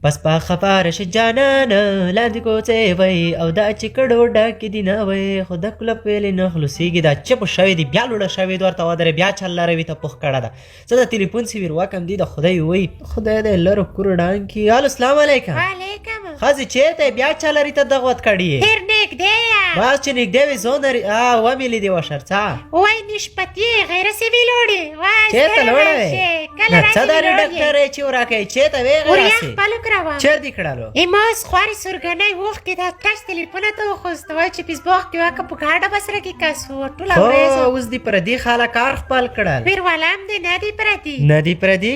پس په خفاره شه جانانه لاندې کوڅې وی او دا چې کډو ډاکې دي نه وی خو د کلب ویلې نه خلوصېږي دا چپ شوی دی بیا لوړه شوې ده ورته ودرې بیا چل لاروي ته پوخ کړه ده څه د تلیفون سویر واکم دی د خدای وی خدای دې لرو کور ډانکي الو السلام علیکم وعلیکم ښځې چېرته یې بیا چا لري ته دغ ود کړي یې ډېر نږدې یم بس چې نږدې وي زونري ومې لیدې وشر څه وای نشپتي غیره سوي لوړې چېرته لوړه وې نه څه داري ډاکټر یې چې وراکوي چېرته وې وریا غراسې خپلو کراوم چېر دې کړلو ایماس خوارې سورګنۍ وښکې دا کش تلیفونه ته وخوست وای چې فیسبوک کې واکه په ګاډه بسره کې کسو ټوله ورځ اوس دې پردي خاله کار خپل کړل پیروالم دې نه دي پردي نه دي پردي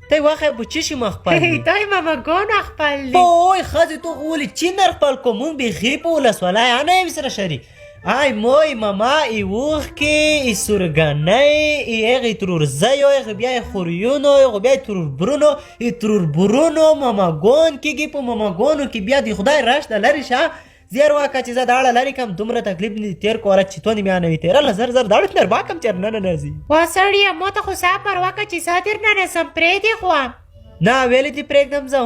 ته یې واخی په چی شي مه خپل دي دوی ماماګانو خپل دي اوی ښځې تو خو ولې چینر خپل کو مونږ بیخي په ولسوالۍ نه یم سره شریک آی موی ماما ای وښکې ای سورګنۍ ای هغې ترورزیو هغې بیا یې خوریونو هغې بیا یې تروربرونو ای تروربرونو ماماګون کېږي په ماماګانو کې بیا د خدای راش د لرې شه زیر واکه چې زه داړه لرې کم دومره تکلیف نه دي تېر کوله چې تو مې نه وي تېرله زر زر داړه تېر باکم چې نه ننځي وا سړیه ما ته خو صبر وکړه چې زه در نه نسم پرېږدې خو نه ویلې دې پرېږدم زه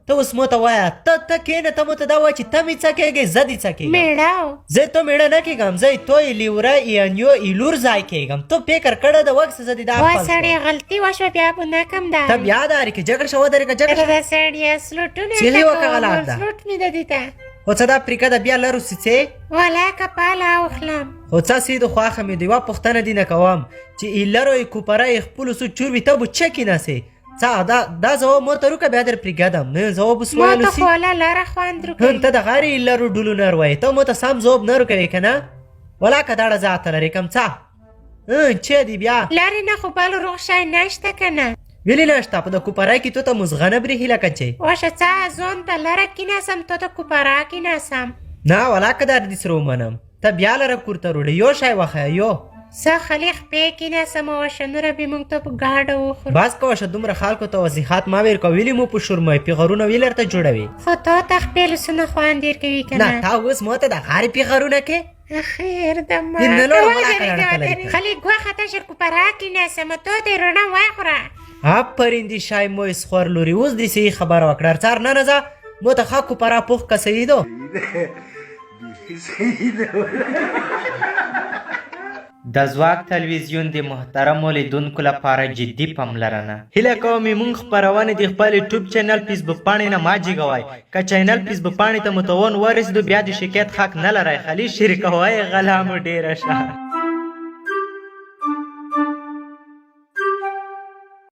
ته اوس مو ته وایه ته کښېنه ته مو ته دا وایه چې ته مې څه کېږې زه دې څه کېږم میړه زه تو میړه نه کېږم زه یې تو یې لیوره یانیو ای لور ځای کېږم تو فکر کړی د وخت زه دې دا وا سړیه غلطي وشوه بیا به نه کم دا ته بیا دارې که جګړه شه ودرې که جګړه شه دا سړیه سلوټونه چیغې وکړه غلط ده سلوټ مې د دې ته خو څه دا افریقا ده بیا لرو سیڅې والا کپاله اوخلم خو څه سي د خواښه مې د یوه پوښتنه دې نه کوم چې ای لرو یې کوپره یې خپلو څو چور وي ته به چه کېناسې څه دا ځواب ما ته روکه بیا در پرېږدم نه ځواب اوس ما ویلو ته سي خو والا لاره خوند روکوي ته د غارې ای لرو ډولو نر وایې ته مو ته سم ځواب نه روکوې که نه ولا که داړه زه اته لرې کم څه چه دی بیا لارې نه خو بل روغ شی نشته که نه ویلې نشته په د کوپرای کې تو ته مزغه نه برېښي لکه چې واشه څه ځون ته لره کېناسم تو ته کوپرا کېناسم نه ولا که در دې سره ومنم ته بیا لره کور ته روړې یو شی وښیه یو زه خلی خپې کېناسم واشه نوره بې موږ ته په ګاډه وخورو بس که واشه دومره خلکو ته وضیحات ما ویر که ویلې مو په شورمۍ پیغرونه ویلر ته جوړوي خو تا ته خپې لسونه خوند ډېر کوي که نه تا اوس ما ته د غارې پیغرونه کې خیر د نه لوړه ولا که لړ خلی ګوښه ته شر کوپرا کېناسم تو ته یې رڼا وخوره آفرین دې شای مو اسخور لوري اوس دې صحیح خبره وکړه څار نه ځه مو ته ښه کوپرا پوخ که صحیح دو د ځواک تلویزیون د محترمو لیدونکو لپاره جدي پاملرنه هیله کوم موږ خپرونې د خپل یوټیوب چینل فیسبوک پاڼې نه مه جګوئ که چینل فیسبوک پاڼې ته متون ورسېدو بیا د شکایت حق نه لرئ خالي شریکوئ غلا مو ډېره شه